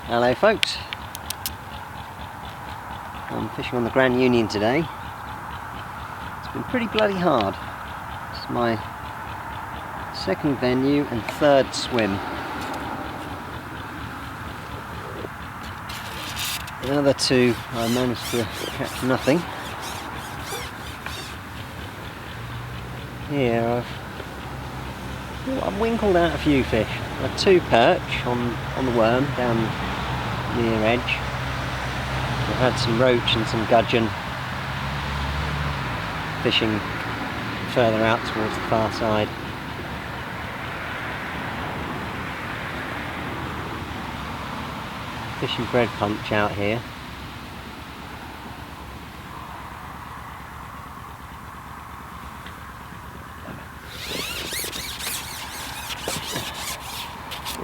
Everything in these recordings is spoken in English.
Hello folks, I'm fishing on the Grand Union today. It's been pretty bloody hard. It's my second venue and third swim. The other two I managed to catch nothing. Here I've winkled out a few fish. I had two perch on the worm down near edge. I've had some roach and some gudgeon fishing further out towards the far side. Fishing bread punch out here.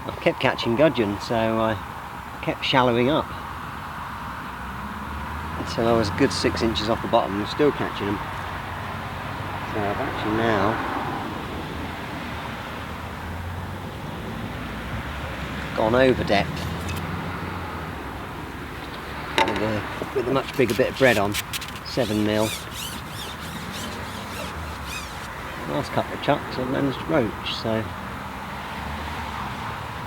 I kept catching gudgeon, so I kept shallowing up until I was a good 6 inches off the bottom and still catching them. So I've actually now gone over depth with a much bigger bit of bread on, 7mm. Last couple of chucks I've managed to roach, so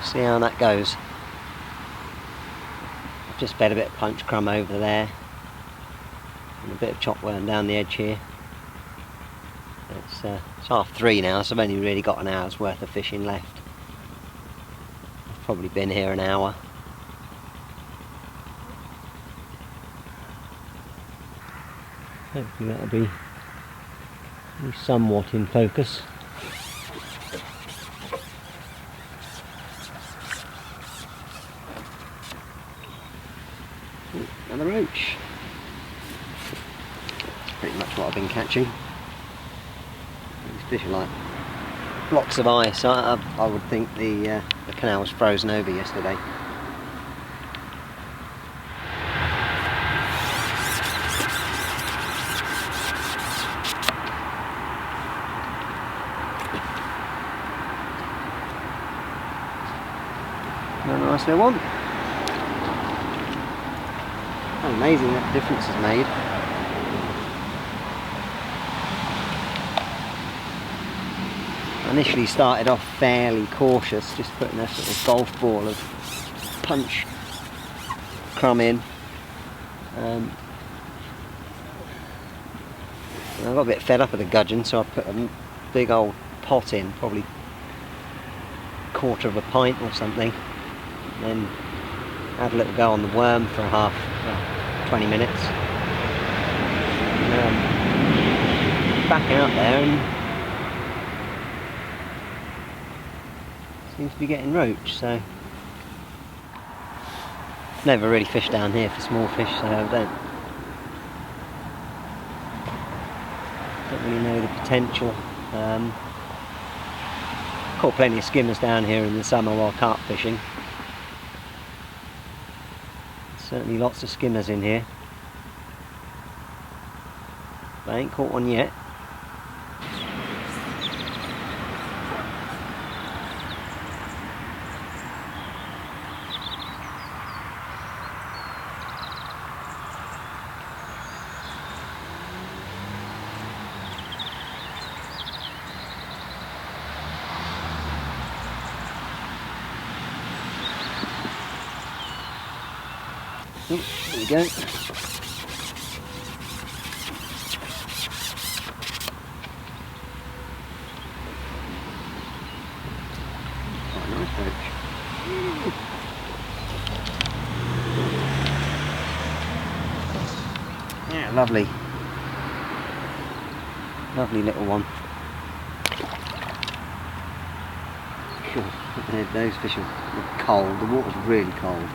see how that goes. I've just fed a bit of punch crumb over there and a bit of chop worm down the edge here. It's 3:30 now, so I've only really got an hour's worth of fishing left. I've probably been here an hour. Hopefully that'll be somewhat in focus. Ooh, another roach. That's pretty much what I've been catching. These fish are like blocks of ice. I would think the canal was frozen over yesterday. A nice little one. How amazing that difference is made. I initially started off fairly cautious, just putting a sort of golf ball of punch crumb in. I got a bit fed up with the gudgeon, so I put a big old pot in, probably a quarter of a pint or something. Then had a little go on the worm for 20 minutes. Back out there and seems to be getting roach, so never really fished down here for small fish, so I don't really know the potential. Caught plenty of skimmers down here in the summer while carp fishing. Certainly lots of skimmers in here. But I ain't caught one yet. Oh, there we go. Quite a nice roach. Yeah, lovely. Lovely little one. Sure, those fish are cold. The water's really cold.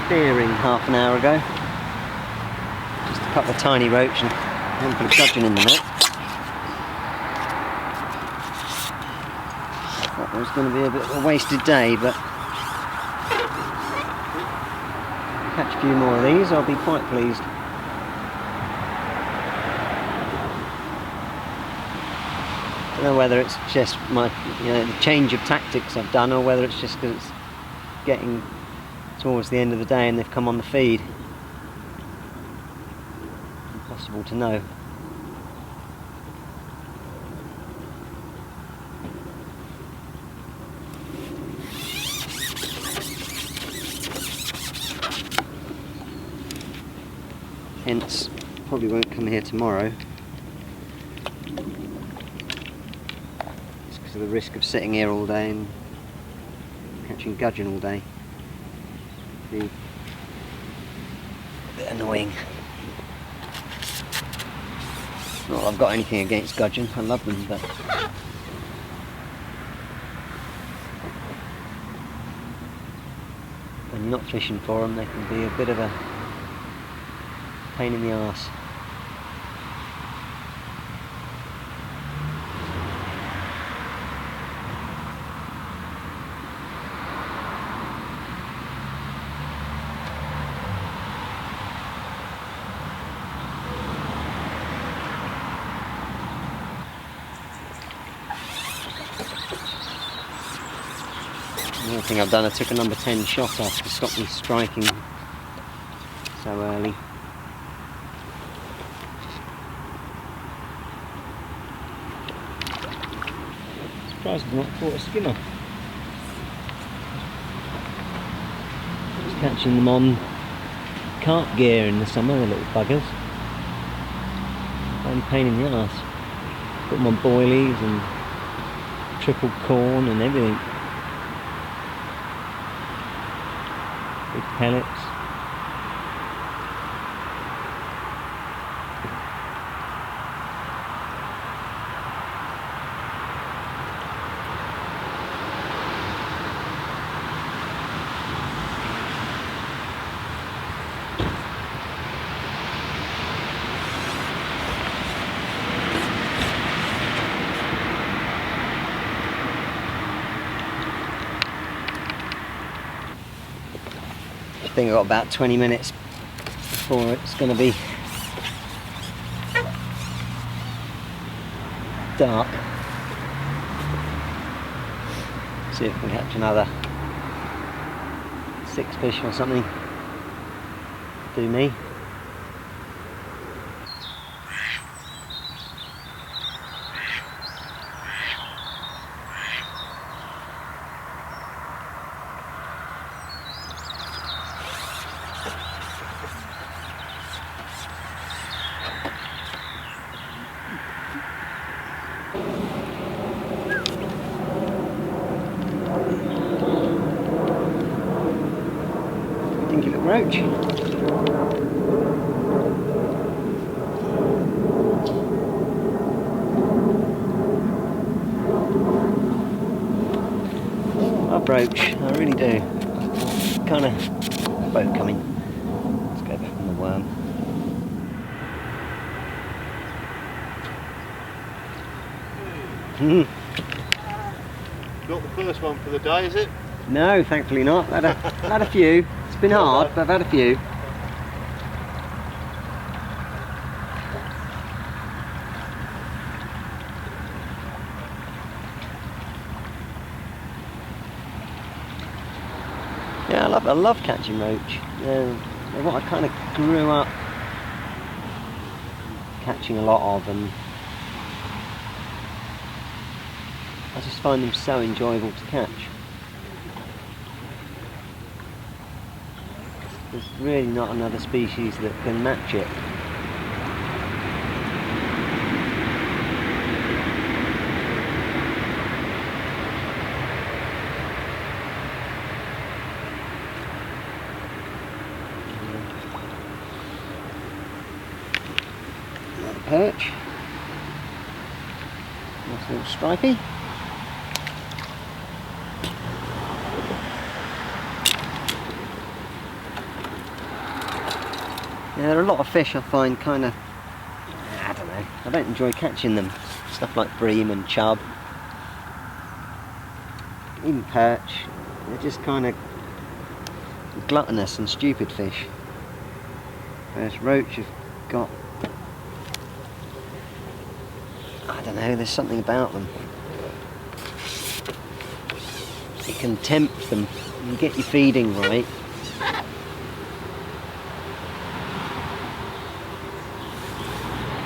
Spearing half an hour ago. Just a couple of tiny roach and a handful of gudgeon in the net. Thought there was going to be a bit of a wasted day, but catch a few more of these, I'll be quite pleased. I don't know whether it's just my, the change of tactics I've done, or whether it's just because it's getting towards the end of the day and they've come on the feed. Impossible to know. Hence, probably won't come here tomorrow. It's because of the risk of sitting here all day and catching gudgeon all day. Be a bit annoying. Not that I've got anything against gudgeon, I love them, but when you're not fishing for them, they can be a bit of a pain in the arse. Another thing I've done, I took a number 10 shot off to stop me striking so early. Surprised I've not caught a skimmer. I was catching them on carp gear in the summer, the little buggers. I'm a pain in the arse. Put them on boilies and triple corn and everything. Big pellets. I think I've got about 20 minutes before it's going to be dark. See if we can catch another 6 fish or something. Do me. Dinky little roach. Love roach, I really do. Kind of boat coming. Let's go back on the worm. Not the first one for the day, is it? No, thankfully not. I've had a few. It's been hard, but I've had a few. Yeah, I love catching roach. They're what I kind of grew up catching a lot of, and I just find them so enjoyable to catch. There's really not another species that can match it. Another perch. Nice little stripey. Yeah, there are a lot of fish I find kind of, I don't know, I don't enjoy catching them. Stuff like bream and chub, even perch, they're just kind of gluttonous and stupid fish. Whereas roach have got, I don't know, there's something about them. it can tempt them. You get your feeding right.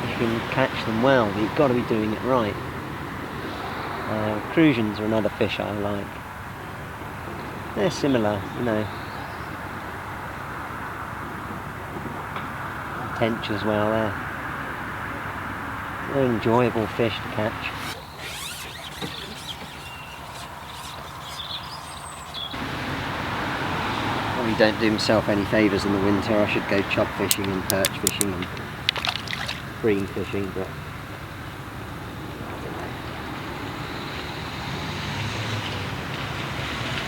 You can catch them well, but you've got to be doing it right. Crucians are another fish I like. They're similar, you know. Tench as well, they're enjoyable fish to catch. Probably don't do himself any favours in the winter. I should go chub fishing and perch fishing and bream fishing, but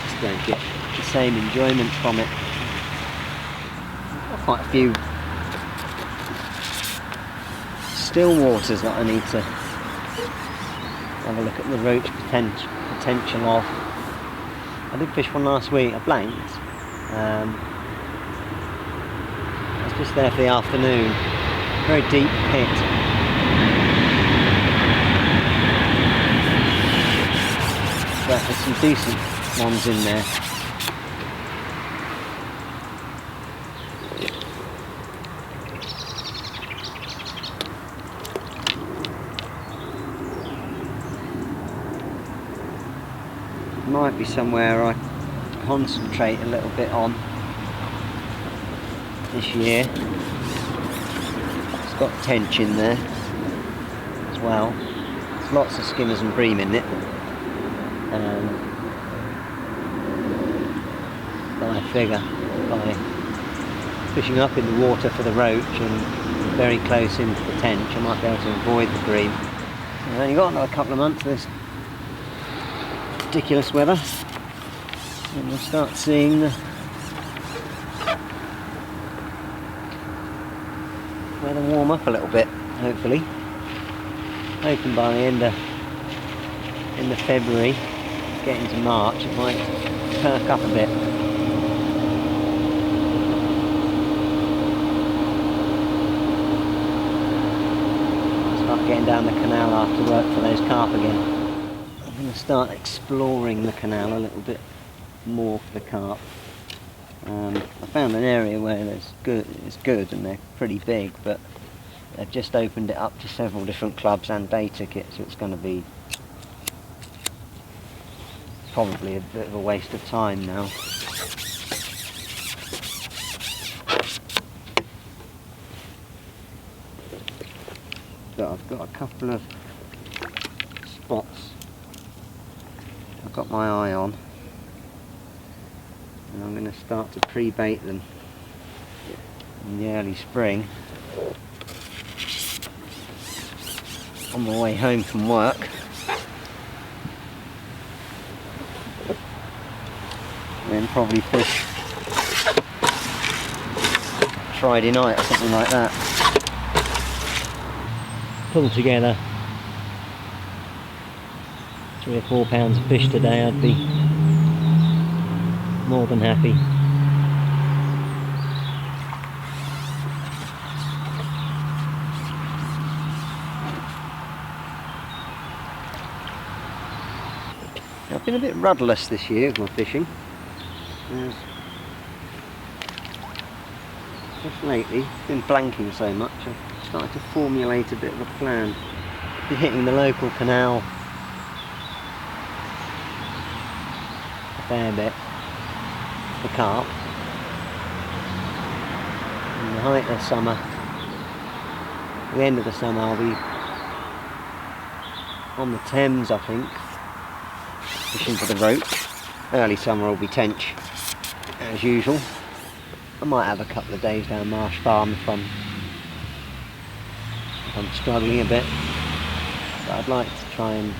just don't get the same enjoyment from it. Got quite a few still waters that I need to have a look at the roach potential of. I did fish one last week, I blanked. I was just there for the afternoon. Very deep pit. But there's some decent ones in there. Might be somewhere I concentrate a little bit on this year. It's got tench in there as well. There's lots of skimmers and bream in it. But I figure by fishing up in the water for the roach and very close into the tench, I might be able to avoid the bream. I've only got another couple of months of this ridiculous weather, and we'll start seeing the weather warm up a little bit, hopefully. Hoping by the end of February, get into March, it might perk up a bit. Start getting down the canal after work for those carp again. I'm going to start exploring the canal a little bit more for the carp. I found an area where it's good and they're pretty big, but they've just opened it up to several different clubs and day tickets, so it's going to be probably a bit of a waste of time now. But I've got a couple of spots I've got my eye on, and I'm going to start to pre-bait them in the early spring on my way home from work. And then probably fish Friday night or something like that. Pull together 3 or 4 pounds of fish today, I'd be more than happy. I've been a bit rudderless this year with my fishing. Just lately, been blanking so much, I've started to formulate a bit of a plan. Been hitting the local canal a fair bit for carp. In the height of summer, at the end of the summer, I'll be on the Thames, I think, fishing for the roach. Early summer will be tench, as usual. I might have a couple of days down Marsh Farm if I'm struggling a bit, but I'd like to try and...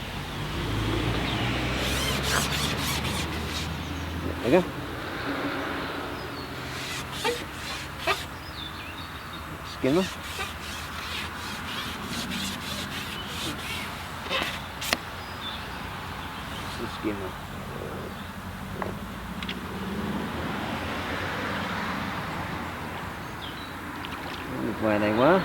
There we go. Skimmer. It's a skimmer. Where they were.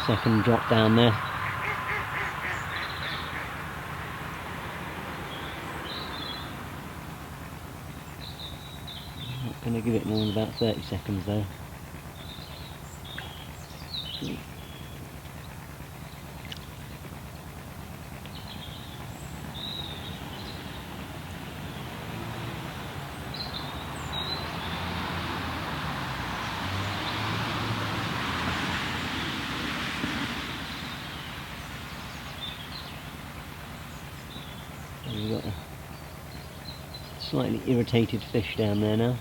second drop down there. Not going to give it more than about 30 seconds though. We've got a slightly irritated fish down there now.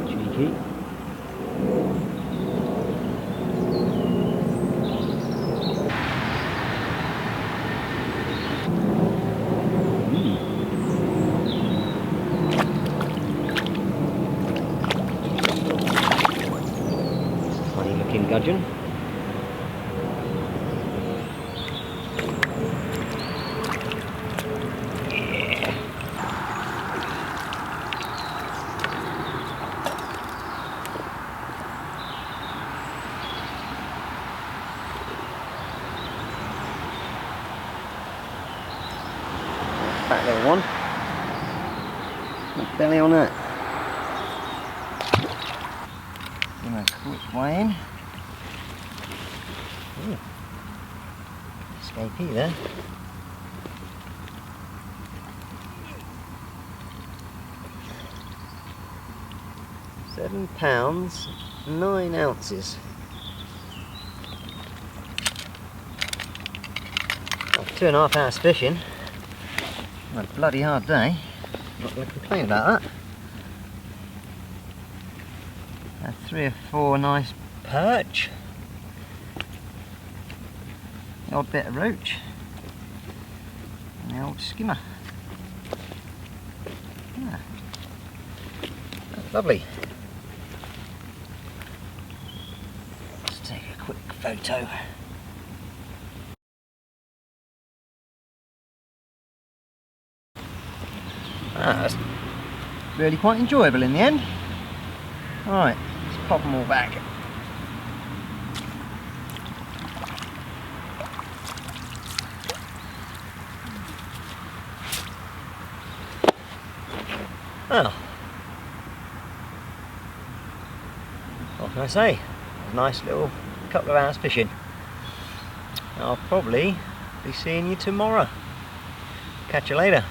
Cheeky. Funny looking gudgeon. Fat little one. Belly on that. Give him a quick weigh in. Escapee there. £7, 9 ounces. After 2.5 hours fishing. A bloody hard day. Not going to complain about that. Had 3 or 4 nice perch. The odd bit of roach. And the old skimmer. Yeah. That's lovely. Let's take a quick photo. That's really quite enjoyable in the end. Alright, let's pop them all back. Well, what can I say? A nice little couple of hours fishing. I'll probably be seeing you tomorrow. Catch you later.